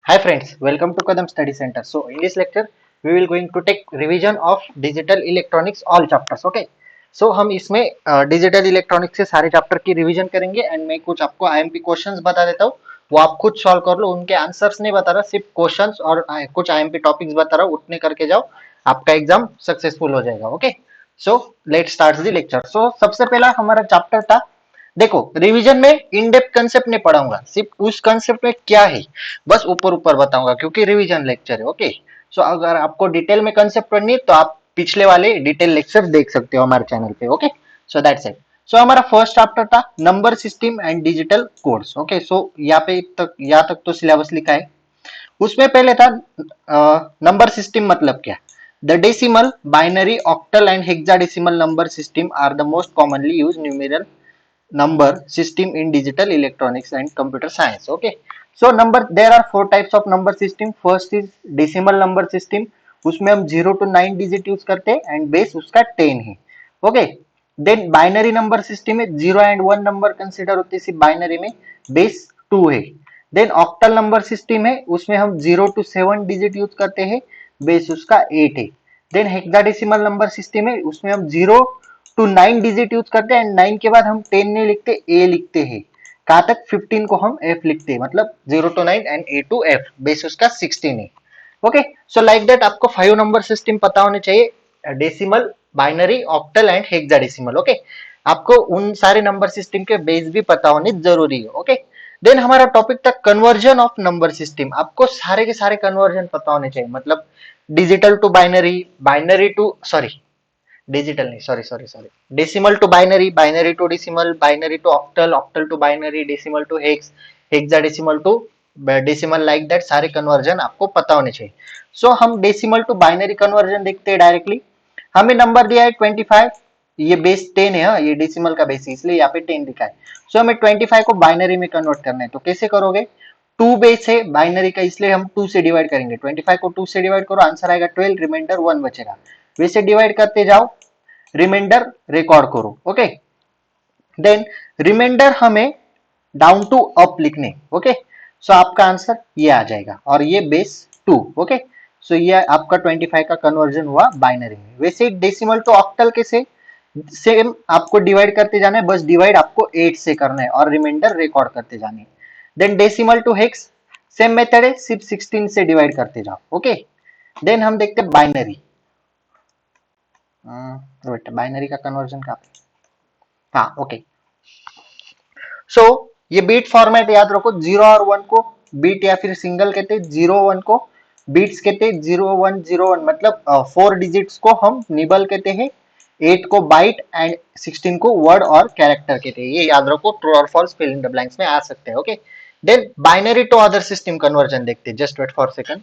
Hi friends, welcome to Kadam Study Center. So in this lecture, we will going to take revision of digital electronics all chapters. Okay. So हम इसमें digital electronics से सारे chapter की revision करेंगे and मैं कुछ आपको IMP questions बता देता हूँ, वो आप खुद सॉल्व कर लो, उनके आंसर्स नहीं बता रहा, सिर्फ क्वेश्चंस और कुछ आईएमपी टॉपिक्स बता रहा हूँ, उतने करके जाओ, आपका एग्जाम सक्सेसफुल हो जाएगा. Okay. So let start the lecture. So सबसे पहला हमारा चैप्टर था, देखो रिवीजन में इन डेप्थ कंसेप्ट नहीं पढ़ाऊंगा, सिर्फ उस कंसेप्ट में क्या है बस ऊपर ऊपर बताऊंगा क्योंकि रिवीजन लेक्चर है. ओके. सो अगर आपको डिटेल में कंसेप्ट पढ़नी है तो आप पिछले वाले डिटेल लेक्चर देख सकते हो हमारे चैनल पे. Okay. So that's it. So हमारा फर्स्ट चैप्टर था number system and digital codes. Okay. So यहाँ तक तो सिलेबस लिखा है. उसमें पहले था नंबर सिस्टम मतलब क्या. The decimal, binary, octal and hexadecimal number system are the most commonly use numeral number system in digital electronics and computer science. Okay. So number, there are four types of number system. First is decimal number system. उसमें हम 0 to 9 digit use करते हैं and base उसका 10 है. Okay. Then binary number system में 0 and 1 number consider होते हैं, सिर्फ बाइनरी में बेस 2 है. देन ऑक्टल नंबर सिस्टम है, उसमें हम 0 to 7 डिजिट यूज करते हैं, बेस उसका 8 है. देन हेक्साडेसिमल नंबर सिस्टम है, उसमें हम 0 टू 9 डिजिट यूज करते हैं एंड 9 के बाद हम 10 नहीं लिखते, ए लिखते हैं. कहां तक, 15 को हम एफ लिखते हैं, मतलब 0 to 9 and A to F, base उसका 16 है. ओके. सो लाइक दैट आपको 5 नंबर सिस्टम पता होने चाहिए, decimal, binary, octal and hexadecimal. Okay. आपको उन सारे नंबर सिस्टम के बेस भी पता होने जरूरी है. ओके. देन हमारा टॉपिक था कन्वर्जन ऑफ नंबर सिस्टम. आपको सारे के सारे कन्वर्जन पता होने चाहिए, मतलब digital to binary, binary to sorry digital नहीं, sorry sorry sorry, decimal to binary, binary to decimal, binary to octal, octal to binary, decimal to hex, hexadecimal to decimal, like that सारे conversion आपको पता होने चाहिए. सो हम decimal to binary conversion देखते हैं directly. हमें नंबर दिया है 25, ये बेस 10 है. हाँ, ये डेसिमल का बेस है इसलिए यहाँ पे 10 लिखा है. सो हमें 25 को बाइनरी में कन्वर्ट करना है, तो कैसे करोगे, 2 बेस है बाइनरी का इसलिए हम 2 से डिवाइड करेंगे. 25 को 2 से डिवाइड करो, आंसर आएगा 12, रिमाइंडर 1 बचेगा. वैसे डिवाइड करते जाओ, रिमाइंडर रिकॉर्ड करो. ओके. देन रिमाइंडर हमें डाउन टू अप लिखने. ओके. सो आपका आंसर ये आ जाएगा और ये बेस 2. ओके. सो ये आपका 25 का कन्वर्जन हुआ बाइनरी में. वैसे डेसिमल टू ऑक्टल कैसे, सेम आपको डिवाइड करते जाना है, बस डिवाइड आपको 8 से करना है और रिमाइंडर रिकॉर्ड करते जाने. Then decimal to hex, same method है, सिर्फ 16 से डिवाइड करते जाओ. ओके. देन हम देखते हैं बाइनरी. बाइनरी का कन्वर्जन का, हाँ ओके. सो ये बीट फॉर्मेट याद रखो, 0 और 1 को बीट या फिर सिंगल कहते हैं, 0 1 को बीट्स कहते हैं, 0 1 0 1 मतलब 4 डिजिट्स को हम निबल कहते हैं, 8 को बाइट एंड 16 को वर्ड और कैरेक्टर कहते हैं. ये याद रखो, ट्रू और false fill in the blanks में आ सकते हैं. Okay. Then binary to other system conversion देखते हैं, just wait for second.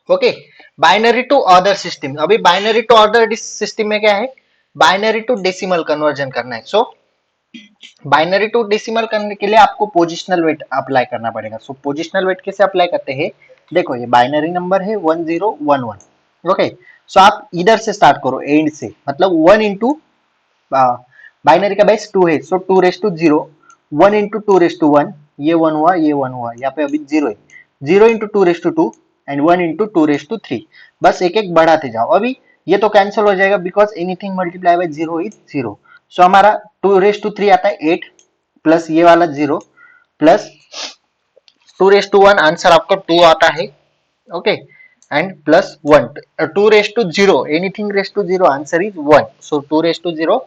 Okay. Binary to other system, अभी बाइनरी टू अदर सिस्टम में क्या है, बाइनरी टू डेसिमल कन्वर्जन करना है. सो बाइनरी टू डेसिमल करने के लिए आपको पोजिशनल वेट अप्लाई करना पड़ेगा. सो पोजिशनल वेट कैसे अप्लाई करते हैं, देखो ये बाइनरी नंबर है 1011. ओके. सो आप इधर से स्टार्ट करो, एंड से, मतलब 1 इंटू, बाइनरी का बेस 2 है, so 2 raise to 0, 1 into 2 raise to 1, ये 1 हुआ, ये 1 हुआ, यहाँ पे अभी 0 है, 0 into 2 raise to 2 and 1 into 2 raise to 3. बस एक एक बढ़ाते जाओ. अभी ये तो कैंसिल हो जाएगा because anything multiply by 0 is 0. सो हमारा 2 रेस टू 3 आता है 8, प्लस ये वाला 0, प्लस 2 रेस टू 1, आंसर आपका 2 आता है. Okay. And plus 1, 2 raise to 0, anything raise to 0, answer is 1. So 2 raise to 0,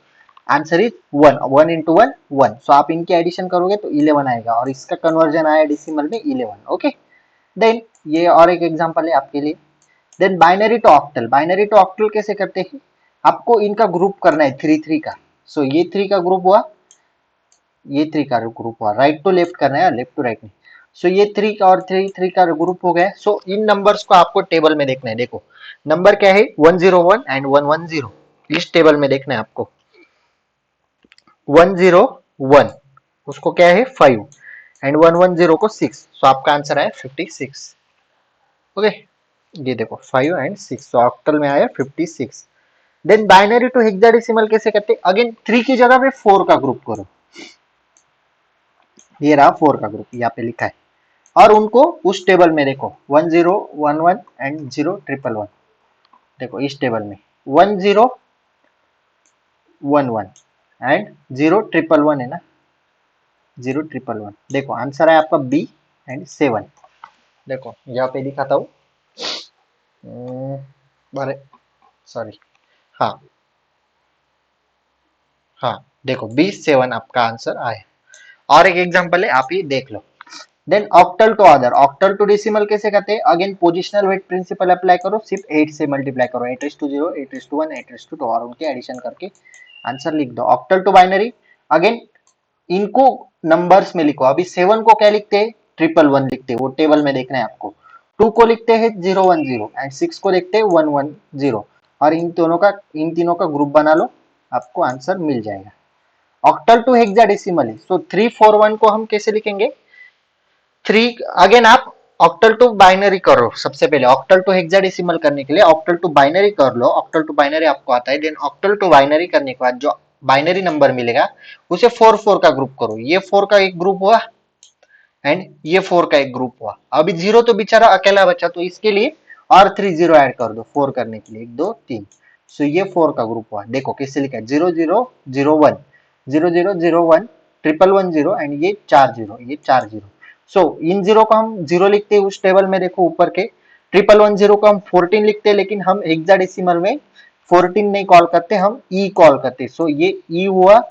answer is 1, 1 into 1 1. So आप इनकी एडिशन करोगे तो 11 आएगा और इसका कन्वर्जन आया डेसिमल में 11. ओके. देन ये और एक एग्जांपल है आपके लिए. Then binary to octal, binary to octal कैसे करते हैं, आपको इनका ग्रुप करना है 3 3 का. सो ये 3 का ग्रुप हुआ, ये 3 का ग्रुप हुआ, राइट टू लेफ्ट करना है, लेफ्ट टू राइट नहीं. सो ये 3 का और 3 3 का ग्रुप हो गया. सो इन नंबर्स को आपको टेबल में देखना है. देखो नंबर क्या है, 101 एंड 110, इस टेबल में देखना है आपको. 101 उसको क्या है 5 एंड 110 को 6. सो आपका आंसर आया 56. ओके. ये देखो 5 एंड 6, सो ऑक्टल में आया 56. देन बाइनरी टू हेक्साडेसिमल कैसे करते, अगेन 3 की जगह पे 4 का ग्रुप करो, ये रहा 4 का ग्रुप यहाँ पे लिखा है, और उनको उस टेबल में देखो 1 0 1 1 एंड 0 1 1 देखो इस टेबल में 1 0 1 1 एंड 0 1 1 है ना, 0 1 1 देखो आंसर है आपका बी एंड 7। देखो यहाँ पे दिखाता हूँ, अरे सॉरी, हाँ हाँ देखो बी 7 आपका आंसर आया। और एक एग्जांपल है, आप ये देख लो। Then octal to other, octal to decimal कैसे करते हैं, again positional weight principle apply करो, सिर्फ 8 से मल्टीप्लाई करो, 8:0 8:1 8:2 और उनके एडिशन करके आंसर लिख दो। ऑक्टल टू बाइनरी, अगेन इनको नंबर्स में लिखो, अभी 7 को क्या लिखते हैं 111 लिखते हैं, वो टेबल में देखना है आपको। 2 को लिखते हैं 010 एंड 6 को लिखते हैं 110, और इन तीनों का ग्रुप बना लो, आपको आंसर मिल जाएगा। ऑक्टल टू हेक्साडेसिमल है, सो 341 को हम कैसे लिखेंगे, 3 अगेन आप ऑक्टल टू बाइनरी करो, सबसे पहले ऑक्टल टू हेक्साडेसिमल करने के लिए ऑक्टल टू बाइनरी कर लो, ऑक्टल टू बाइनरी आपको आता है, देन ऑक्टल टू बाइनरी करने के बाद जो बाइनरी नंबर मिलेगा उसे 4 4 का ग्रुप करो, ये 4 का एक ग्रुप हुआ एंड ये 4 का एक ग्रुप हुआ, अभी 0 तो बेचारा अकेला बचा, तो इसके लिए और 3 0 ऐड कर दो 4 करने के लिए, 1 2 3, सो ये 4 का ग्रुप हुआ। देखो कैसे लिखा है 0 0 0 1 0 0 0 1 1 1 0 एंड ये 4 0, ये 4 0। सो इन जीरो को हम जीरो लिखते हैं उस टेबल में, देखो ऊपर के 1 1 0 को हम 14 लिखते हैं, लेकिन हम हेक्साडेसिमल में 14 नहीं कॉल करते, हम ई कॉल करते, सो ये ई हुआ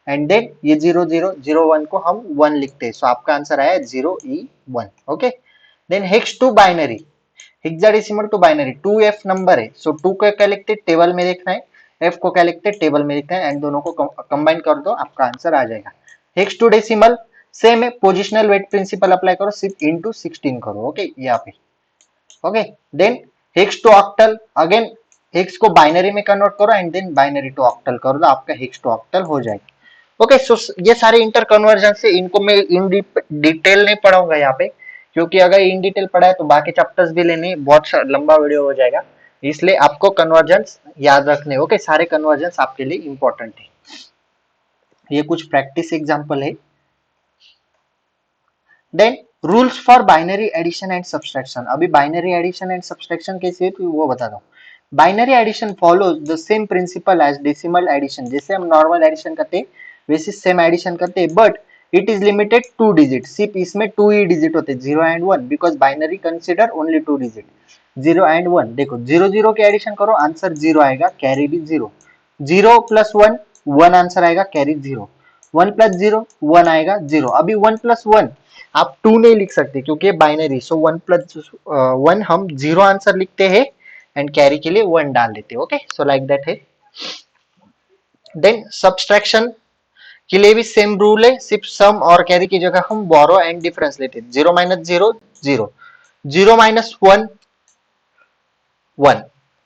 एंड देन ये 0 0 0 1 को हम 1 लिखते हैं, सो आपका आंसर आया 0 E 1। Okay, then hex to binary, hexadecimal to binary 2F number है, सो 2 को क्या लिखते हैं टेबल में देखना है, F को क्या लिखते हैं टेबल में लिखना है, एंड दोनों को कंबाइन कर दो, आपका आंसर आ जाएगा। हेक्स टू डेसिमल सेम है, पोजिशनल वेट प्रिंसिपल अप्लाई करो, सिर्फ इंटू 16 करो, ओके यहाँ पे। Okay, then hex to octal, again hex को बाइनरी में कन्वर्ट करो and then binary to octal कर दो, आपका हेक्स टू ऑक्टल हो जाएगा। ओके, सो ये सारे इंटर कन्वर्जन से, इनको मैं इन डिटेल नहीं पढ़ाऊंगा यहाँ पे, क्योंकि अगर इन डिटेल पढ़ा है तो बाकी चैप्टर्स भी लेने बहुत लंबा वीडियो हो जाएगा, इसलिए आपको कन्वर्जन्स याद रखने। ओके, सारे कन्वर्जन्स आपके लिए इंपॉर्टेंट है। ये कुछ प्रैक्टिस एग्जांपल है। Then rules for binary addition and subtraction, अभी बाइनरी एडिशन एंड सब्सट्रैक्शन कैसे है तो वो बता दो। Binary addition follows the same principle as decimal addition, जैसे हम नॉर्मल एडिशन करते हैं वैसे सेम एडिशन करते हैं, but it is limited 2 digit, सिर्फ इसमें 2 ही डिजिट होते हैं 0 and 1, because binary consider only 2 digit 0 and 1। देखो 0 0 के एडिशन करो, आंसर 0 आएगा, कैरी भी 0, 0 प्लस 1 1 आंसर आएगा, कैरी 0, 1 प्लस 0 1 आएगा 0। अभी 1 प्लस 1 आप 2 नहीं लिख सकते क्योंकि बाइनरी, सो 1 प्लस 1 हम 0 आंसर लिखते हैं एंड कैरी के लिए 1 डाल देते हैं। ओके, सो लाइक दैट है। देन सब्सट्रैक्शन के लिए भी सेम रूल है, सिर्फ सम और कैरी की जगह हम बोरो एंड डिफरेंस लेते हैं, 0 माइनस 0 0, 0 माइनस 1 1,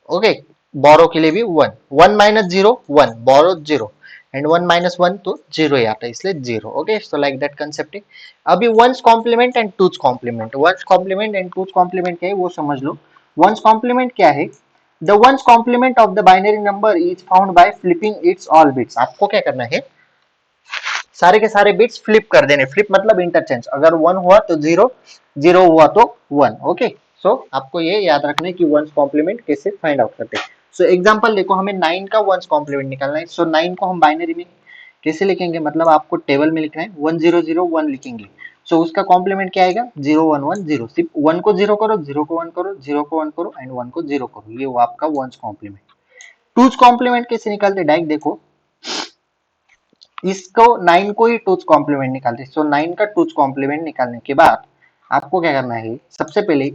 ओके, बोरो के लिए भी 1, 1 माइनस 0 1, बोरो 0 एंड 1 माइनस 1 तो 0 ही आता है, इसलिए 0। Okay, so like that concept है। अभी one's complement and two's complement, one's complement and two's complement क्या है वो समझ लो। वंस कॉम्प्लीमेंट क्या है, the one's complement of the binary number is found by flipping its all bits. आपको क्या करना है, सारे के सारे बिट्स फ्लिप कर देने, फ्लिप मतलब इंटरचेंज, अगर 1 हुआ तो 0, 0 हुआ तो 1। ओके, सो आपको ये याद रखना है कि वंस कॉम्प्लीमेंट कैसे फाइंड आउट करते हैं। सो एग्जांपल देखो, हमें 9 का वंस कॉम्प्लीमेंट निकालना है, सो 9 को हम बाइनरी में कैसे लिखेंगे, मतलब आपको टेबल में लिखना है 1 0 0 1 लिखेंगे, सो उसका कॉम्प्लीमेंट क्या आएगा 0 1 1 0, सिर्फ 1 को 0 करो, 0 को 1 करो, 0 को 1 करो एंड 1 को 0 करो, ये वो आपका वंस कॉम्प्लीमेंट। टूज कॉम्प्लीमेंट कैसे निकालते, डायरेक्ट देखो, इसको 9 को ही टूज कॉम्प्लीमेंट निकालते, सो 9 का टूज कॉम्प्लीमेंट निकालने के बाद आपको क्या करना है, सबसे पहले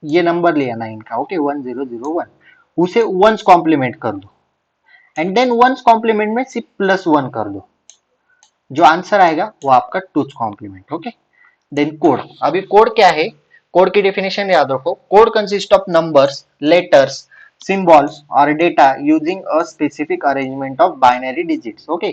ये नंबर लिया 9 का, ओके 1 0 0 1, उसे वंस कॉम्प्लीमेंट कर दो एंड देन वंस कॉम्प्लीमेंट में सिर्फ प्लस 1 कर दो, जो आंसर आएगा वो आपका two's complement. Okay, then code, अभी कोड क्या है, कोड की डेफिनेशन याद रखो, code consist of numbers, letters, symbols or data using a specific arrangement of binary digits. Okay,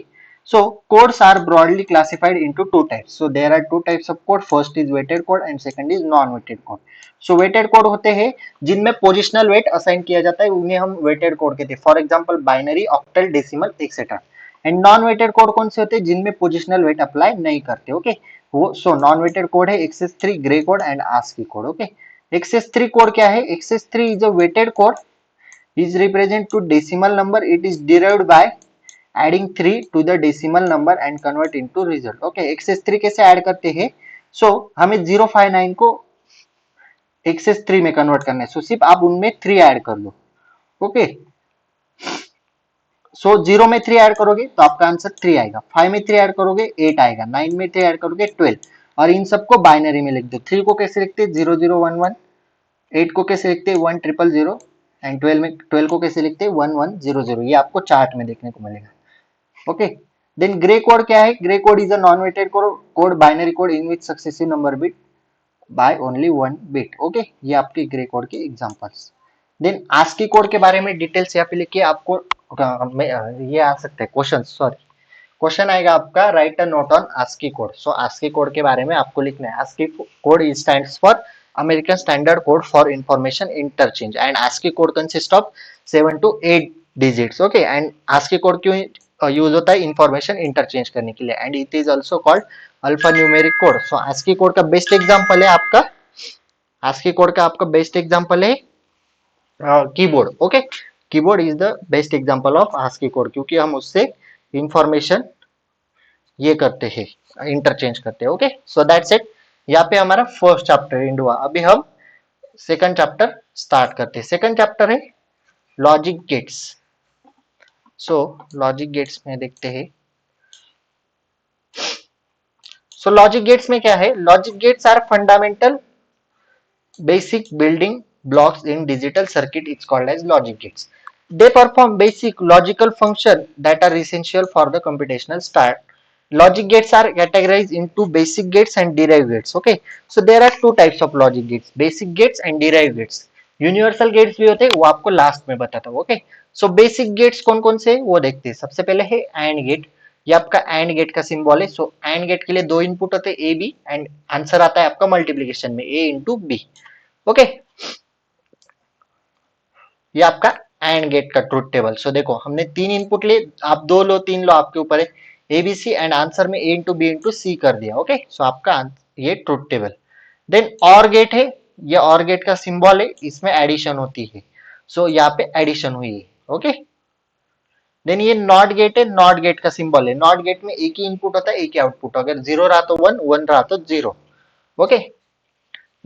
So codes are broadly classified into two types. So there are two types of code. First is weighted code and second is non-weighted code. So weighted code होते हैं जिनमें positional weight assign किया जाता है, उन्हें हम weighted code कहते हैं. For example binary, octal, decimal etcetera. And non weighted code कौन से होते हैं जिनमें पोजिशनल वेट अप्लाई नहीं करते. ओके, वो सो नॉन वेटेड कोड है XS3, gray code and ASCII code. Okay, XS3 code क्या है? XS3 is a weighted code, is represent to decimal number. It is derived by adding 3 to the decimal number and convert into result. Okay, XS3 कैसे add करते हैं? सो हमें 059 को XS3 में convert करना है. सो सिर्फ आप उनमें 3 ऐड कर लो. ओके, सो 0 में 3 ऐड करोगे तो आपका आंसर 3 आएगा. 5 में 3 ऐड करोगे 8 आएगा. 9 में 3 ऐड करोगे 12. और इन सबको बाइनरी में लिख दो. 3 को कैसे लिखते हैं? 0011. 8 को कैसे लिखते हैं? 1000. एंड 12 को कैसे लिखते हैं? 1100. ये आपको चार्ट में देखने को मिलेगा. ओके, देन ग्रे कोड क्या है? Gray code is a non weighted code, binary code in which successive number bit by only 1 bit. Okay, ये आपके ग्रे कोड के एग्जांपल्स. देन ASCII कोड के बारे में डिटेल्स यहाँ पे लिखिए. आपको ये आ सकता है क्वेश्चन, सॉरी क्वेश्चन आएगा आपका, right a note on ASCII code. So ASCII code के बारे में आपको लिखना है. ASCII code is stands for American Standard Code for Information Interchange and ASCII code consists of 7 to 8 digits. Okay, and ASCII code क्यों use होता है? Information interchange करने के लिए. And it is also called alpha numeric code. So ASCII code का best example है आपका, ASCII code का आपका बेस्ट एग्जांपल है keyboard. Okay, keyboard is the best example of ASCII code, क्योंकि हम उससे इंफॉर्मेशन ये करते हैं, इंटरचेंज करते हैं. Okay, so that's it. यहाँ पे हमारा फर्स्ट चैप्टर एंड हुआ. अभी हम सेकंड चैप्टर स्टार्ट करते हैं. सेकंड चैप्टर है logic gates. So logic gates में देखते हैं. सो लॉजिक गेट्स में क्या है? Logic gates are fundamental basic building blocks in digital circuit. It's called as logic gates. They perform basic logical function that are essential for the computational start. Logic gates are categorized into basic gates and derived gates. Okay, so there are two types of logic gates, basic gates and derived gates. Universal gates भी होते हैं, वो आपको last में बताता हूँ. Okay, so basic gates कौन कौन से वो देखते हैं. सबसे पहले है एंड गेट. ये आपका एंड गेट का सिंबल है. सो एंड गेट के लिए दो इनपुट होते हैं ए बी, एंड आंसर आता है आपका मल्टीप्लीकेशन में ए इंटू बी. ओके, ये आपका एंड गेट का ट्रूथ टेबल. सो देखो हमने 3 इनपुट लिए, आप 2 लो 3 लो, आपके ऊपर है. एबीसी एंड आंसर में ए इंटू बी इंटू सी कर दिया. ओके, सो आपका ये ट्रूथ टेबल. देन और गेट है. ये और गेट का सिंबल है, इसमें एडिशन होती है. सो यहाँ पे एडिशन हुई है. ओके, देन ये नॉट गेट है. नॉट गेट का सिंबल है. नॉट गेट में एक ही इनपुट होता है, एक ही आउटपुट. अगर 0 रहा तो 1, 1 रहा तो 0. ओके,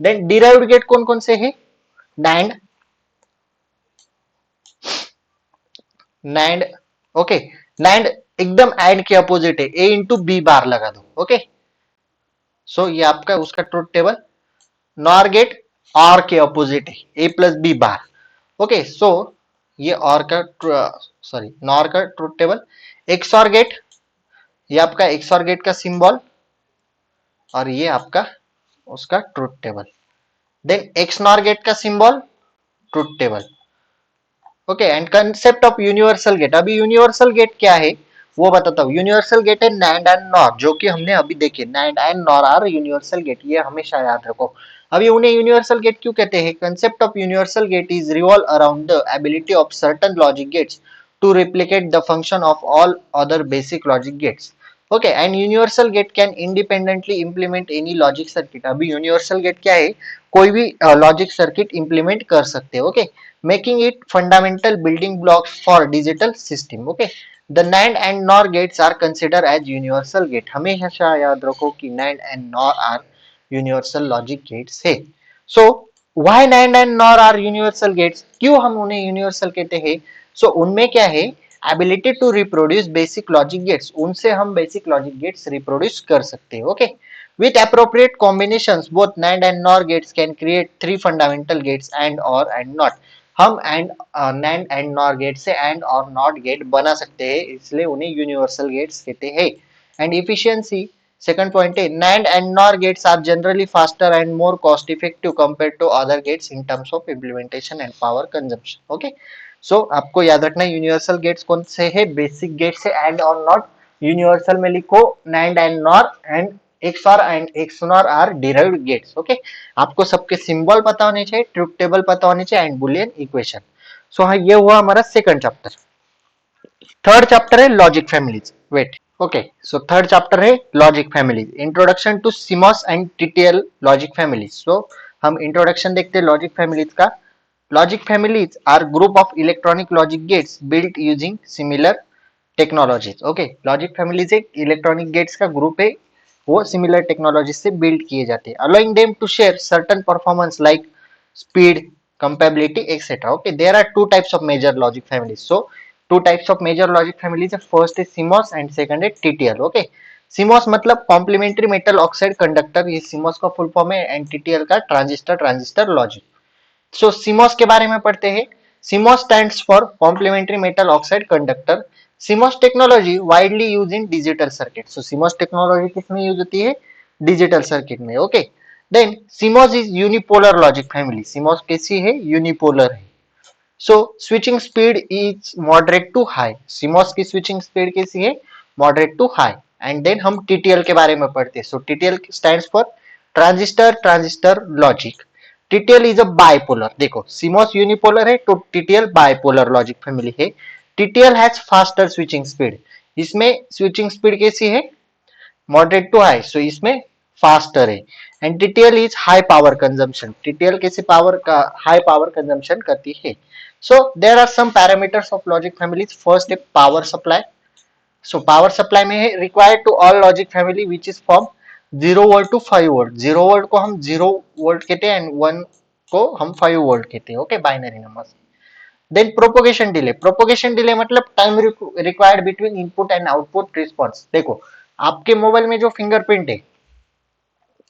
देन डिराइव्ड गेट कौन कौन से है? NAND, NAND. ओके, नैंड एकदम एंड के अपोजिट है, ए इंटू बी बार लगा दो. ओके, सो ये आपका उसका ट्रूथ टेबल. नॉर गेट और के अपोजिट है, ए प्लस बी बार. ओके, सो ये और का सॉरी नॉर का ट्रूथ टेबल. एक्सऑर गेट, ये आपका एक्सऑर गेट का सिंबल, और ये आपका उसका truth table. Then XNOR gate का symbol, truth table. Okay, and concept of universal gate. अभी यूनिवर्सल गेट क्या है वो बताता हूँ. यूनिवर्सल गेट है नैंड एंड नॉर, जो कि हमने अभी देखे. NAND and NOR are universal gate, ये हमेशा याद रखो. अभी उन्हें यूनिवर्सल गेट क्यों कहते हैं? Concept of universal gate is revolve around the ability of certain logic gates to replicate the function of all other basic logic gates. Okay, and universal gate can independently implement any logic circuit. अभी universal gate क्या है? कोई भी logic circuit implement कर सकते हैं. Okay, making it fundamental building blocks for digital system. Okay, the NAND and NOR gates are considered as universal gate. हमेशा याद रखो कि NAND and NOR are universal logic gates है. So why NAND and NOR are universal gates? क्यों हम उन्हें universal कहते हैं? So उनमें क्या है? Ability to reproduce basic logic gates. उनसे हम बेसिक लॉजिक गेट्स रिप्रोड्यूस कर सकते हैं. Okay, with appropriate combinations both NAND and NOR gates can create 3 fundamental gates, and or and not. हम and NAND and NOR gate से and or not gate बना सकते हैं, इसलिए उन्हें यूनिवर्सल गेट्स कहते हैं. एंड इफिशियंसी, सेकंड पॉइंट है, NAND and NOR gates are generally faster and more cost effective compared to other gates in terms of implementation and power consumption. Okay, so आपको याद रखना है यूनिवर्सल गेट्स कौन से है? बेसिक गेट्स है and or not. Universal में लिखो NAND and NOR and XOR and XNOR are derived gates. Okay, आपको सबके सिंबल पता होने चाहिए, ट्रुथ टेबल पता होने चाहिए एंड बुलियन इक्वेशन। सो हाँ, ये हुआ हमारा सेकंड चैप्टर। थर्ड चैप्टर है logic families. Wait, okay, so third chapter है logic families, introduction to CMOS and TTL logic families. So हम इंट्रोडक्शन देखते हैं लॉजिक फैमिलीज का। Logic families are group of electronic logic gates built using similar technologies. Okay, logic families एक electronic gates का group है, वो similar technology से build किए जाते हैं, allowing them to share certain performance like speed, compatibility, etc. Okay, there are two types of major logic families. So two types of major logic families, first is CMOS and second is TTL. Okay, CMOS मतलब complementary metal oxide conductor, ये CMOS का full form है, and TTL का transistor logic. सो CMOS के बारे में पढ़ते हैं। CMOS stands for complementary metal oxide conductor. CMOS technology widely used in digital circuit. So CMOS technology किसमें यूज होती है? डिजिटल सर्किट में। Okay, then CMOS is unipolar logic family. CMOS कैसी है? यूनिपोलर है। So switching speed is moderate to high. CMOS की switching speed कैसी है? Moderate to high. And then हम TTL के बारे में पढ़ते हैं। So TTL stands for transistor logic. TTL is a bipolar. देखो, CMOS यूनिपोलर है तो TTL बाइपोलर लॉजिक फैमिली है। TTL has faster switching speed. इसमें स्विचिंग स्पीड कैसी है? Moderate to high. सो इसमें फास्टर है। And TTL is high power consumption. TTL कैसे पावर का हाई पावर कंजम्पशन करती है? So there are some parameters of logic families. First है power supply. So power supply में है required to all logic family which is from 0 volt to 5 volt. 0 volt को हम 0 volt कहते हैं एंड 1 को हम 5 वोल्ट कहते हैं। Okay, binary numbers. Then propagation delay मतलब time required between input and output response. देखो, आपके मोबाइल में जो फिंगरप्रिंट है,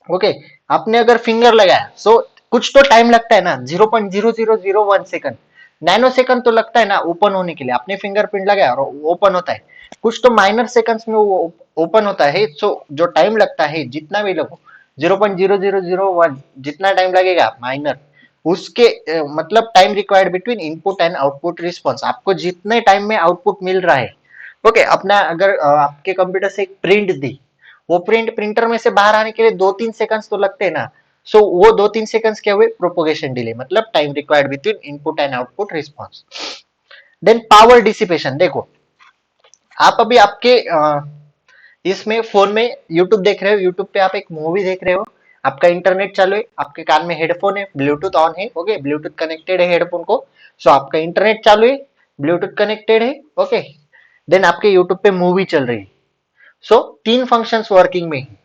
ओके, आपने अगर फिंगर लगाया सो कुछ तो टाइम लगता है ना, 0.0001 सेकंड, नैनो सेकंड तो लगता है ना ओपन होने के लिए। आपने फिंगरप्रिंट लगाया और ओपन होता है, कुछ तो माइनर सेकंड्स में वो ओपन होता है। सो जो टाइम लगता है, जितना भी लगो, 0.0001 जितना टाइम लगेगा माइनर, उसके मतलब time required between input and output response. आपको जितने टाइम में आउटपुट मिल रहा है, ओके, अपना अगर आपके कंप्यूटर से एक प्रिंट दी, वो प्रिंटर में से बाहर आने के लिए 2-3 सेकंड्स तो लगते हैं ना। सो वो 2-3 सेकंड्स क्या हुए? प्रोपोगेशन डिले, मतलब time required between input and output response. Then power dissipation. देखो, आप अभी आपके इसमें फोन में यूट्यूब देख रहे हो, यूट्यूब पे आप एक मूवी देख रहे हो, आपका इंटरनेट चालू है, आपके कान में हेडफोन है, ब्लूटूथ ऑन है, ओके, ब्लूटूथ कनेक्टेड है हेडफोन को। सो आपका इंटरनेट चालू है, ब्लूटूथ कनेक्टेड है, ओके, देन आपके यूट्यूब पे मूवी चल रही है। सो तीन फंक्शंस वर्किंग में है।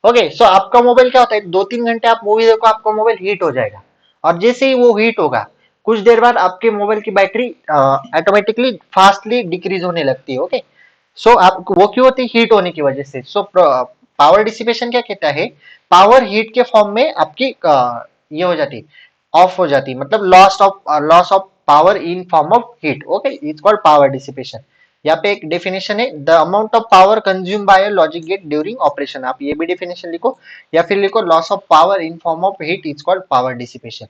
ओके, सो आपका मोबाइल क्या होता है, 2-3 घंटे आप मूवी देखो, आपका मोबाइल हीट हो जाएगा, और जैसे ही वो हीट होगा, कुछ देर बाद आपके मोबाइल की बैटरी ऑटोमेटिकली फास्टली डिक्रीज होने लगती है। ओके, सो आप वो क्यों होती है? हीट होने की वजह से। सो पावर डिसिपेशन क्या कहता है? पावर हीट के फॉर्म में आपकी ये हो जाती, ऑफ हो जाती, मतलब loss of power in form of heat. Okay, it's called power dissipation. यहाँ पे एक डेफिनेशन है, the amount of power consume by logic gate during operation. आप ये भी डेफिनेशन लिखो या फिर लिखो, loss of power in form of heat is called power dissipation.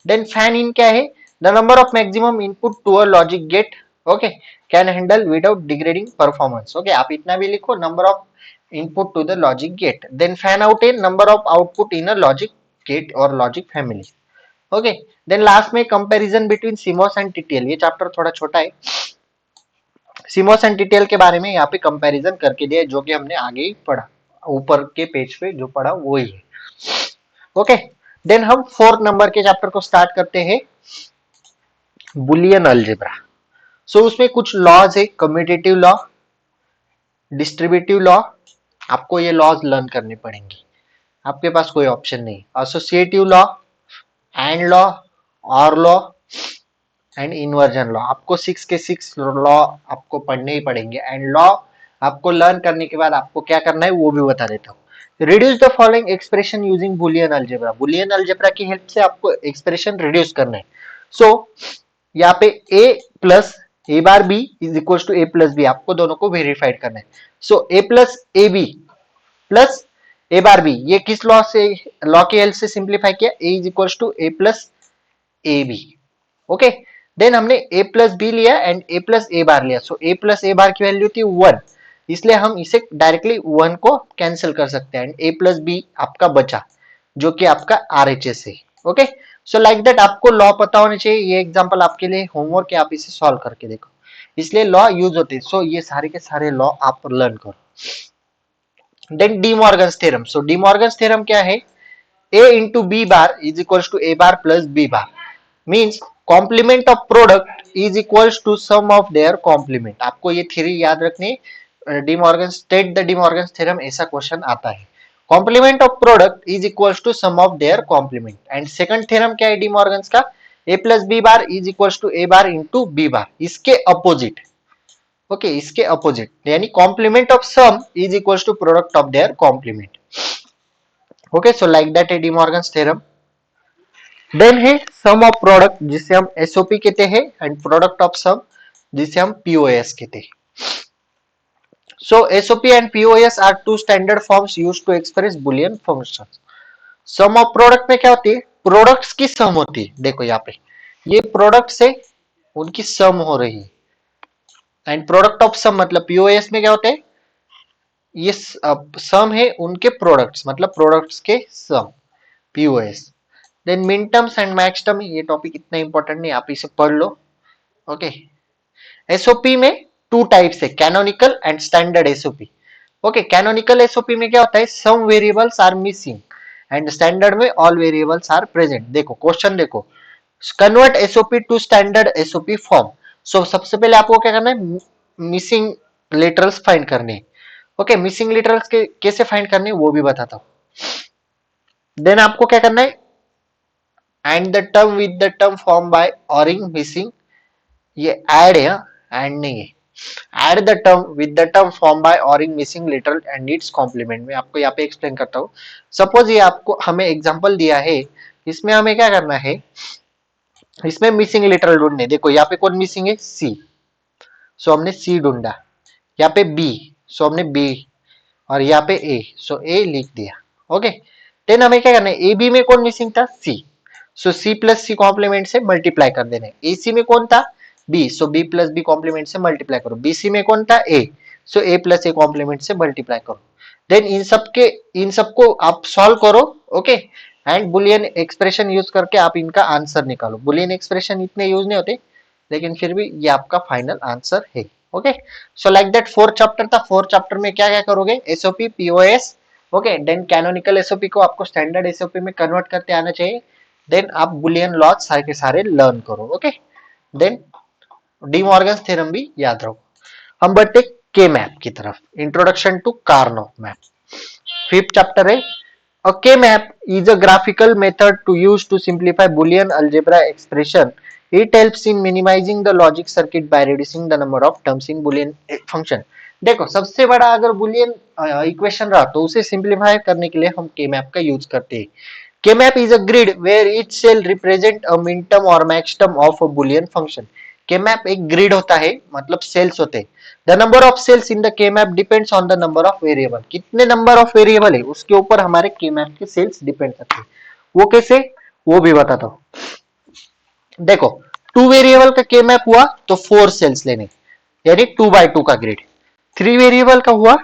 Then fan in क्या है? The number of maximum input to a logic gate, okay, can handle without degrading performance. Okay, आप इतना भी लिखो, number of input to the logic gate. Then fan out है number of output in a logic gate और logic family. Okay, then last में comparison between CMOS and TTL। ये chapter थोड़ा छोटा है, CMOS एंड TTL के बारे में यहाँ पे कंपैरिजन करके दिया है, जो कि हमने आगे ही पढ़ा, ऊपर के पेज पे जो पढ़ा वो ही है। ओके, देन हम फोर्थ नंबर के चैप्टर को स्टार्ट करते हैं, बुलियन अलजेब्रा। सो उसमें कुछ लॉज है, कम्यूटेटिव लॉ, डिस्ट्रीब्यूटिव लॉ, आपको ये लॉज लर्न करने पड़ेंगे, आपके पास कोई ऑप्शन नहीं। एसोसिएटिव लॉ, एंड लॉ, और लॉ एंड इन्वर्जन लॉ, आपको 6 के 6 लॉ आपको पढ़ने ही पड़ेंगे। एंड लॉ आपको लर्न करने के बाद आपको क्या करना है वो भी बता देता हूँ। Reduce the following expression using Boolean algebra. Boolean algebra की हेल्प से आपको एक्सप्रेशन रिड्यूस करना है। सो यहाँ पे a plus A bar B is equal to A plus B, आपको दोनों को वेरीफाइड करना है। So a plus A B plus A bar B, ये किस लॉ से, लॉ की हेल्प से सिंप्लीफाई किया, a is equal to A plus A B. Okay, then हमने a प्लस बी लिया and a plus A bar लिया। So a plus A बार की वैल्यू थी 1, इसलिए हम इसे डायरेक्टली 1 को कैंसिल कर सकते हैं एंड a प्लस बी आपका बचा जो कि आपका RHS है। ओके, सो लाइक दैट आपको लॉ पता होने चाहिए। ये एग्जांपल आपके लिए होमवर्क है, आप इसे सॉल्व करके देखो, इसलिए लॉ यूज होते हैं। सो ये सारे के सारे लॉ आप लर्न करो। Then De Morgan's theorem. So De Morgan's theorem क्या है? a into b bar is equals to a bar plus b bar means complement of product is equals to sum of their complement। आपको ये theory याद रखनी, De Morgan state the De Morgan theorem ऐसा question आता है। Complement of product is equals to sum of their complement. And second theorem क्या है De Morgan का? a plus B bar is equals to a bar into B bar, इसके opposite. Okay, इसके opposite यानी complement of sum is equals to product of their complement. Okay, so like that है De Morgan theorem. Then है सम of product जिसे हम SOP कहते हैं and product of some जिसे हम पीओएस कहते हैं। So SOP and POS are two standard forms used to express Boolean functions. Sum of product में क्या होती है? प्रोडक्ट्स की सम होती है। देखो यहाँ पे ये प्रोडक्ट से उनकी सम हो रही है एंड प्रोडक्ट ऑफ सम मतलब पीओएस में क्या होते हैं? ये सम है उनके प्रोडक्ट्स मतलब प्रोडक्ट्स के sum, POS. Then min terms and max term, ये टॉपिक इतना इंपॉर्टेंट नहीं, आप इसे पढ़ लो। ओके, एसओपी में टू टाइप्स है, canonical and standard SOP. Okay, canonical SOP में क्या होता है? Some variables are missing and standard में ऑल वेरिएबल्स आर प्रेजेंट। देखो क्वेश्चन देखो, convert SOP to standard SOP form. So सबसे पहले आपको क्या करना है? मिसिंग लिटरल्स फाइंड करने हैं। ओके, मिसिंग लिटरल्स के कैसे फाइंड करने हैं वो भी बताता हूं। देन आपको क्या करना है? And the term with the term form by oring missing, ये ऐड है, एंड नहीं है। Add the term with the term form by oring missing literal and its complement. में आपको यहाँ पे एक्सप्लेन करता हूँ। सपोज ये आपको हमें एग्जांपल दिया है, इसमें हमें क्या करना है? इसमें मिसिंग लिटरल ढूंढने। देखो यहाँ पे कौन मिसिंग है? सी, सो हमने सी ढूंढा। यहाँ पे बी, सो हमने बी, और यहाँ पे ए, सो ए लिख दिया। ओके, देन हमें क्या करना है? ए बी में कौन मिसिंग था? सी, सो सी प्लस सी कॉम्प्लीमेंट से मल्टीप्लाई कर देना है। ए सी में कौन था? बी, सो बी प्लस बी कॉम्प्लीमेंट से मल्टीप्लाई करो। बी सी में कौन था? ए, सो ए प्लस ए कॉम्प्लीमेंट से मल्टीप्लाई करो। देन इन सबको आप सॉल्व करो। Okay, and Boolean expression use करके आप इनका आंसर निकालो। बुलियन एक्सप्रेशन इतने यूज नहीं होते, लेकिन फिर भी ये आपका फाइनल आंसर है। Okay, so like that fourth chapter था। फोर्थ चैप्टर में क्या क्या करोगे? SOP, POS. Okay, then canonical SOP को आपको स्टैंडर्ड एसओपी में कन्वर्ट करते आना चाहिए। देन आप बुलियन लॉज सारे के सारे लर्न करो। Okay, then De Morgan's theorem भी याद रखो। हम बढ़ते के मैप की तरफ, introduction to Karnaugh map. Fifth chapter है। A K-map is a graphical method to use to simplify Boolean algebra expression. It helps in minimizing the logic circuit by reducing the number of terms in Boolean function. देखो सबसे बड़ा अगर Boolean equation रहा तो उसे simplify करने के लिए हम के मैप का यूज करते हैं। K map is a grid where each cell represent a min term और max term of a Boolean function. K map एक ग्रिड होता है, मतलब सेल्स होते हैं। The number of cells in the K map depends on the number of variable. कितने number of variable है उसके ऊपर हमारे के मैप के सेल्स डिपेंड करते हैं। वो कैसे, वो भी बताता हूं। देखो टू वेरिएबल का के मैप हुआ तो 4 सेल्स लेने, यानी 2x2 का ग्रिड। 3 वेरिएबल का हुआ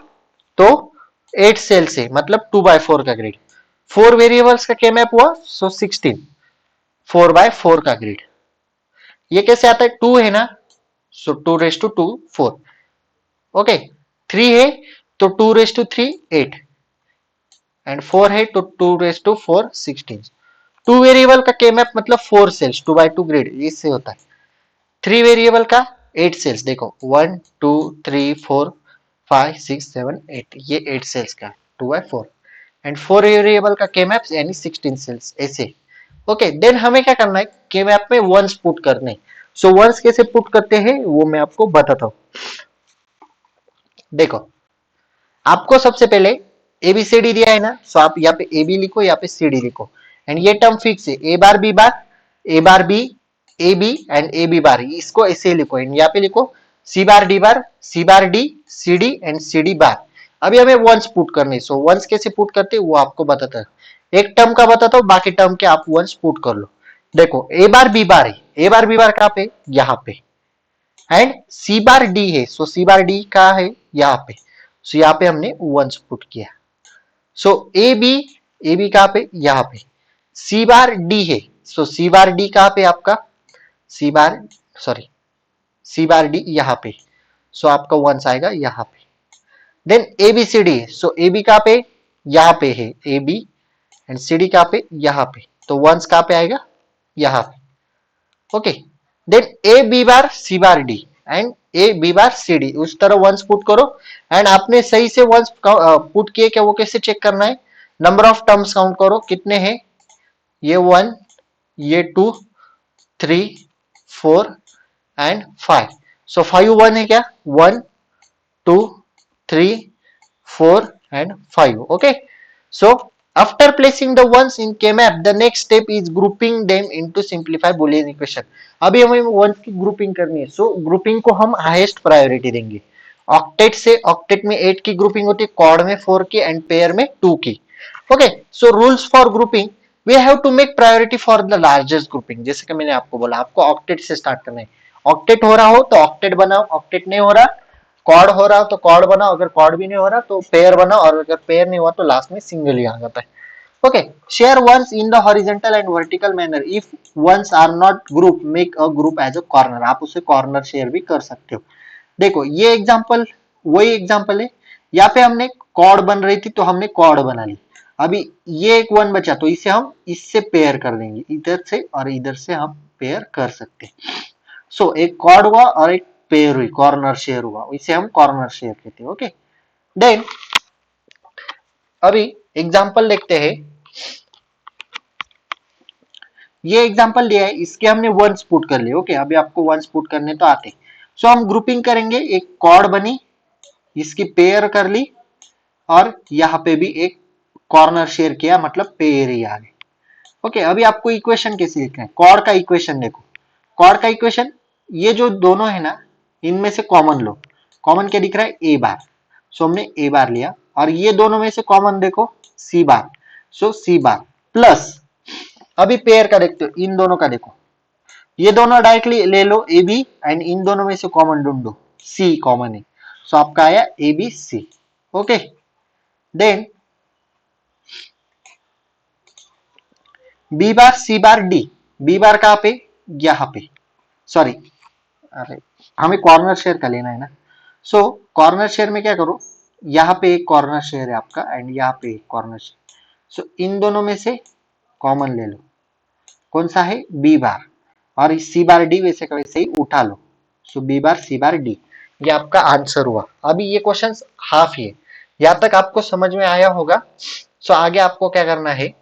तो 8 सेल्स है, मतलब 2x4 का ग्रिड। 4 वेरिएबल्स का के मैप हुआ सो 16, 4x4 का ग्रिड। ये कैसे आता है? 2 है ना, सो 2 4। ओके, 3 है तो 2 3 8, एंड 4 है तो 2 4 16। 2 वेरिएबल का के मैप मतलब 4 सेल्स, 2x2 ग्रिड इससे होता है। 3 वेरिएबल का 8 सेल्स, देखो 1 2 3 4 5 6 7 8, ये 8 सेल्स का 2x4। एंड 4 वेरिएबल का के मैप यानी 16 सेल्स ऐसे। ओके, देन हमें क्या करना है? के मैप में वंस पुट करने। सो वंस कैसे पुट करते हैं वो मैं आपको बताता हूं। देखो आपको सबसे पहले एबीसीडी दिया है ना, सो आप यहाँ पे ए बी लिखो, यहाँ पे सी डी लिखो। एंड ये टर्म फिक्स है, A bar B bar, A bar B, A B and A B bar, इसको ऐसे लिखो। एंड यहाँ पे लिखो C bar D bar, C bar D, C D and C D bar. अभी हमें वंस पुट करने, सो वंस कैसे पुट करते वो आपको बताता है। एक टर्म का बताता हूँ, बाकी टर्म के आप वंस पुट कर लो। देखो ए बार बी बार है, ए बार बी बार कहाँ पे? यहाँ पे। एंड सी बार डी है, सो सी बार डी कहाँ है? यहाँ पे। सो यहाँ पे हमने वंस पुट किया। सो ए बी कहाँ पे, यहाँ पे। सी बार डी है, सो सी बार डी कहाँ पे आपका, सी बार सॉरी सी बार डी यहाँ पे। सो आपका वंस आएगा यहाँ पे। Then A B C D है, सो ए बी कहाँ पे, यहाँ पे है A B, and C D कहाँ पे, यहाँ पे। तो वंस कहाँ पे आएगा, यहाँ पे। Okay, then A B bar C bar D and A B bar C D, उस तरह वंस पुट करो। एंड आपने सही से वंस पुट किए क्या, वो कैसे चेक करना है, नंबर ऑफ टर्म्स काउंट करो कितने हैं, ये 1, ये 2, 3, 4 एंड 5। सो 5 1 है क्या, 1 2 3 4 and 5. Okay, so after placing the ones in K-map, the next step is grouping them into simplified Boolean equation. अभी हमें वंस की ग्रुपिंग करनी है। सो ग्रुपिंग को हम हाईएस्ट प्रायोरिटी देंगे। ऑक्टेट से, ऑक्टेट में 8 की ग्रुपिंग होती है, क्वाड में 4 की एंड पेयर में 2 की। Okay, so rules for grouping, we have to make priority for the largest grouping. जैसे कि मैंने आपको बोला, आपको ऑक्टेट से स्टार्ट करना है। ऑक्टेट हो रहा हो तो ऑक्टेट बनाओ, ऑक्टेट नहीं हो रहा, कॉर्ड हो रहा तो कॉर्ड बनाओ, अगर कॉर्ड भी नहीं हो रहा तो पेयर बनाओ, और अगर पेयर नहीं हुआ तो लास्ट में सिंगल ही आ जाता है। Okay, share ones in the horizontal and vertical manner, if ones are not group make a group as a corner, आप उसे कॉर्नर शेयर भी कर सकते हो। देखो ये एग्जांपल वही एग्जांपल है, यहाँ पे हमने कॉर्ड बन रही थी तो हमने कॉर्ड बना ली। अभी ये एक वन बचा तो इसे हम इससे पेयर कर देंगे, इधर से और इधर से हम पेयर कर सकते हैं। सो एक कॉर्ड हुआ और एक पेयर हुई, कॉर्नर शेयर हुआ, इसे हम कॉर्नर शेयर कहते हैं। ओके, देन अभी एग्जांपल देखते हैं। ये एग्जांपल दिया है, इसके हमने वंस पुट कर लिए। ओके, अभी आपको वंस पुट करने तो आते। सो हम ग्रुपिंग करेंगे, एक कॉर्ड बनी, इसकी पेयर कर ली, और यहाँ पे भी एक कॉर्नर शेयर किया, मतलब पेयर ही आ गए। ओके, अभी आपको इक्वेशन कैसे लिखना है, कॉर्ड का इक्वेशन देखो। कॉर्ड का इक्वेशन, ये जो दोनों है ना, इनमें से कॉमन लो। कॉमन क्या दिख रहा है, ए बार। सो हमने ए बार लिया, और ये दोनों में से कॉमन देखो सी बार। सो सी बार प्लस, अभी पेयर का देखते हो, इन दोनों का देखो, ये दोनों डायरेक्टली ले लो ए बी, एंड इन दोनों में से कॉमन ढूंढो, सी कॉमन है। सो आपका आया A B C. Okay, then B bar C bar D, B bar कहां पे, यहाँ पे, सॉरी, अरे हमें कॉर्नर शेयर का लेना है ना। सो कॉर्नर शेयर में क्या करो, यहाँ पे एक कॉर्नर शेयर है आपका, एंड यहाँ पे एक कॉर्नर शेयर। सो इन दोनों में से कॉमन ले लो, कौन सा है, बी बार, और इस सी बार डी वैसे का वैसे ही उठा लो। सो B bar C bar D, ये आपका आंसर हुआ। अभी ये क्वेश्चन हाफ ही है, यहाँ तक आपको समझ में आया होगा। सो आगे आपको क्या करना है,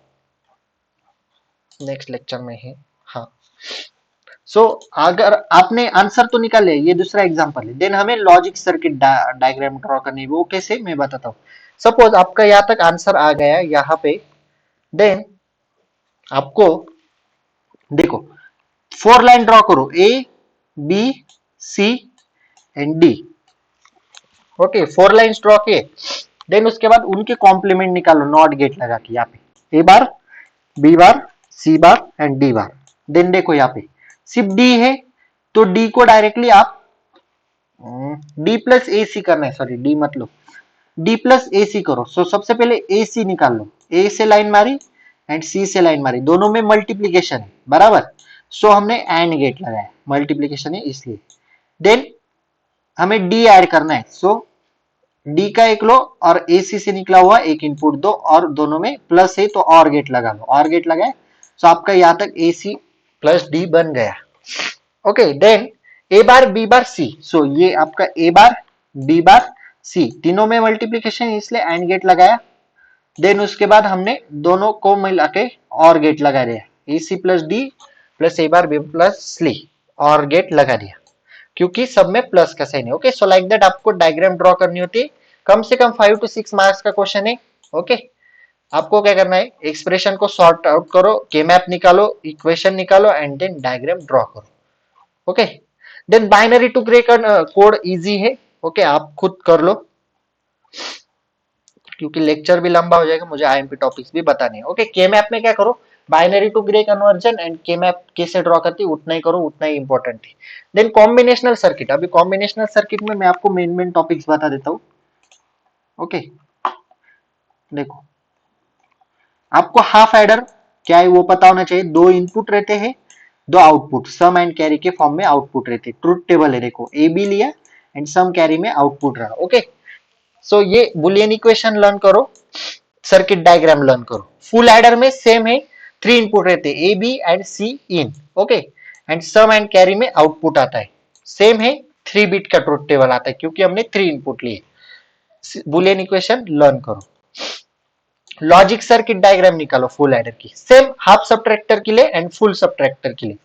नेक्स्ट लेक्चर में है। हाँ, सो अगर आपने आंसर तो निकाल लिया, ये दूसरा एग्जांपल है। देन हमें लॉजिक सर्किट डायग्राम ड्रॉ करनी है, वो कैसे मैं बताता हूँ। सपोज आपका यहाँ तक आंसर आ गया यहाँ पे, देन आपको देखो 4 लाइन ड्रॉ करो, A B C and D. Okay, 4 lines draw किए, देन उसके बाद उनके कॉम्प्लीमेंट निकालो, नॉट गेट लगा के यहाँ पे, A bar B bar C bar and D bar. Then देखो यहाँ पे सिर्फ डी है, तो डी को डायरेक्टली आप डी प्लस ए सी करना है, सॉरी डी मत लो, डी प्लस ए सी करो। सो सबसे पहले ए सी निकाल लो, ए से लाइन मारी एंड सी से लाइन मारी, दोनों में मल्टीप्लीकेशन है बराबर। सो हमने एंड गेट लगाया, मल्टीप्लीकेशन है इसलिए। देन हमें डी ऐड करना है, सो डी का एक लो और ए सी से निकला हुआ एक इनपुट दो, और दोनों में प्लस है तो और गेट लगा लो, और गेट लगाए। सो आपका यहां तक ए सी प्लस डी बन गया। ओके, देन ए बार बी बार सी, सो ये आपका ए बार बी बार सी, तीनों में मल्टीप्लीकेशन इसलिए एंड गेट लगाया। देन उसके बाद हमने दोनों को मिला के और गेट लगा दिया, ए C plus D plus A bar B plus सी, और गेट लगा दिया, क्योंकि सब में प्लस का साइन है। ओके, सो लाइक दैट आपको डायग्राम ड्रॉ करनी होती है। कम से कम 5 to 6 मार्क्स का क्वेश्चन है। ओके, आपको क्या करना है, एक्सप्रेशन को सॉर्ट आउट करो, के मैप निकालो, इक्वेशन निकालो, एंड देन डायग्राम ड्रॉ करो। Okay, then binary to gray code easy है। ओके, आप खुद कर लो, क्योंकि लेक्चर भी लंबा हो जाएगा, मुझे आईएमपी टॉपिक्स भी बताने हैं। ओके, के मैप में क्या करो, binary to gray conversion and K map कैसे ड्रॉ करती है उतना ही करो, उतना ही इंपॉर्टेंट है। देन कॉम्बिनेशनल सर्किट, अभी कॉम्बिनेशनल सर्किट में मैं आपको मेन टॉपिक्स बता देता हूँ। ओके देखो, आपको हाफ एडर क्या है वो पता होना चाहिए। दो इनपुट रहते हैं, दो आउटपुट, सम एंड कैरी के फॉर्म में आउटपुट रहते हैं। ट्रुथ टेबल है, देखो ए बी लिया एंड सम कैरी में आउटपुट रहा। ओके, सो ये बुलियन इक्वेशन लर्न करो, सर्किट डायग्राम लर्न करो। फुल एडर में सेम है, थ्री इनपुट रहते हैं A B and C in. Okay, and sum and carry में आउटपुट आता है, सेम है, 3 बिट का ट्रुथ टेबल आता है क्योंकि हमने थ्री इनपुट लिए। बुलियन इक्वेशन लर्न करो। लॉजिक सर्किट डायग्राम निकालो फुल एडर की, सेम हाफ सब्ट्रैक्टर के लिए एंड फुल सब्ट्रैक्टर के लिए,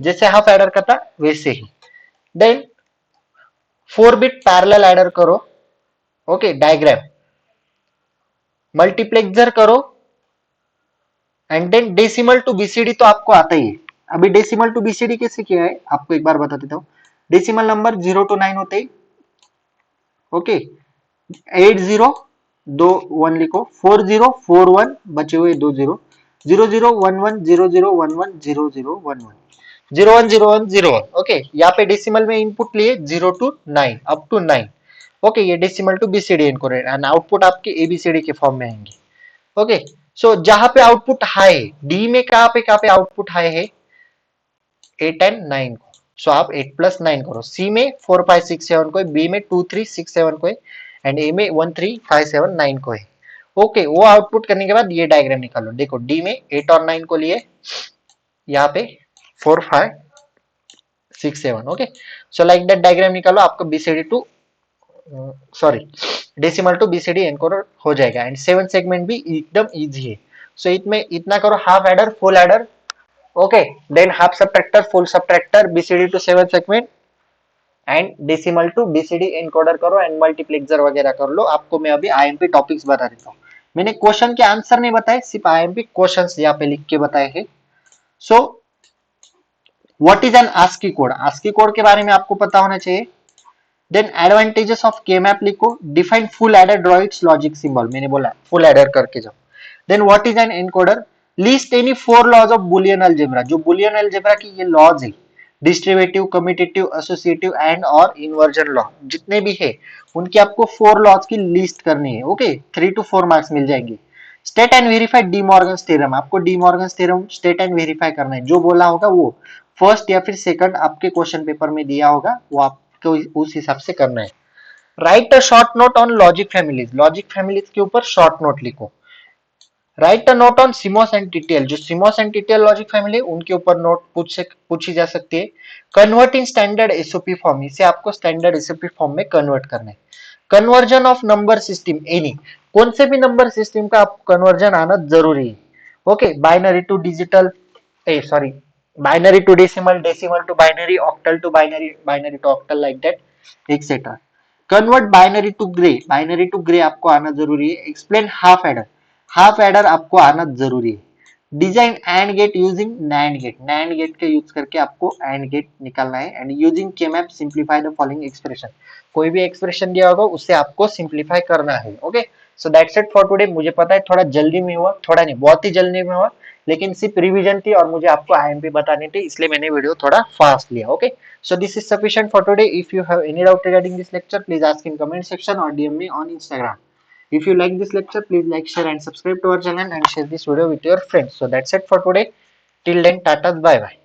जैसे हाफ एडर का था वैसे ही। देन 4 बिट पैरेलल एडर करो। ओके, डायग्राम मल्टीप्लेक्सर करो and then decimal to BCD तो आपको आता ही है। अभी डेसिमल टू बीसीडी कैसे किया है आपको एक बार बता देता हूँ। डेसिमल नंबर 0 to 9 होते ही। ओके, 80 दो 1 लिखो, 4041 बचे हुए 20, 0011 0011 0011 010101। ओके, यहाँ पे डेसिमल में इनपुट लिए 0 to 9 अप टू 9। ओके, ये decimal to BCD encoded and output आपके एबीसीडी के फॉर्म में आएंगे। ओके, सो जहां पे आउटपुट हाई है, डी में कहां पे आउटपुट हाई है, 8 and 9 को, सो आप 8 + 9 करो। सी में 4 5 6 7 को है, बी में 2 3 6 7 को है एंड ए में 1 3 5 7 9 को है। ओके, वो आउटपुट करने के बाद ये डायग्राम निकालो। देखो डी में 8 और 9 को लिए, यहाँ पे 4 5 6 7। Okay, so like that diagram निकालो, आपको BCD to sorry decimal to BCD encoder हो जाएगा एंड 7 सेगमेंट भी एकदम इजी है। सो इसमें इतना करो, half adder full adder. Okay, then half subtractor full subtractor BCD to 7 segment and decimal to BCD encoder करो एंड मल्टीप्लेक्सर वगैरह कर लो। आपको मैं अभी आईएमपी टॉपिक्स बता देता हूँ। मैंने क्वेश्चन के आंसर नहीं बताए, सिर्फ आईएमपी क्वेश्चंस यहाँ पे लिख के बताए हैं। So what is an ASCII code, ASCII code के बारे में आपको पता होना चाहिए। Then advantages of K map लिखो, define full adder, draw its logic symbol, मैंने बोला फुल एडर करके जाओ। Then what is an encoder, list any 4 laws of Boolean algebra, जो बुलियन अलजेब्रा की ये लॉज है, distributive, commutative, associative and or inversion law, जितने भी है उनकी आपको 4 लॉज की लिस्ट करनी है। ओके, 3 to 4 मार्क्स मिल जाएंगे। State and verify De Morgan theorem, आपको De Morgan theorem state and verify करना है, जो बोला होगा वो फर्स्ट या फिर सेकंड आपके क्वेश्चन पेपर में दिया होगा वो आपको उस हिसाब से करना है। Write a short note on logic families, logic families के ऊपर शॉर्ट नोट लिखो। Write a note on CMOS and TTL, जो CMOS and TTL logic family उनके ऊपर नोट पूछी जा सकती है। Convert in standard SOP form, इसे आपको स्टैंडर्ड एसओपी फॉर्म में कन्वर्ट करना है। Conversion of number system any, कौन से भी नंबर सिस्टम का आपको कन्वर्जन आना जरूरी है। Okay, binary to digital, sorry binary to decimal, decimal to binary, octal to binary, binary to octal, like that etcetera. Convert binary to Gray, binary to Gray आपको आना जरूरी है। Explain half adder, half adder आपको आना जरूरी है। Design AND gate using NAND gate, NAND gate के use करके आपको एंड गेट निकालना है। And using K map simplify the following expression, कोई भी एक्सप्रेशन दिया होगा उससे आपको सिंप्लीफाई करना है। Okay, so that's it for today. मुझे पता है थोड़ा जल्दी में हुआ, थोड़ा नहीं बहुत ही जल्दी में हुआ, लेकिन सिर्फ रिवीजन थी और मुझे आपको आईएमपी बतानी थी, इसलिए मैंने वीडियो थोड़ा फास्ट लिया। Okay, so this is sufficient for today. If you have any doubt regarding this lecture, please ask in comment section or DM me on Instagram. If you like this lecture, please like, share and subscribe to our channel and share this video with your friends. So that's it for today. Till then, tata, bye bye.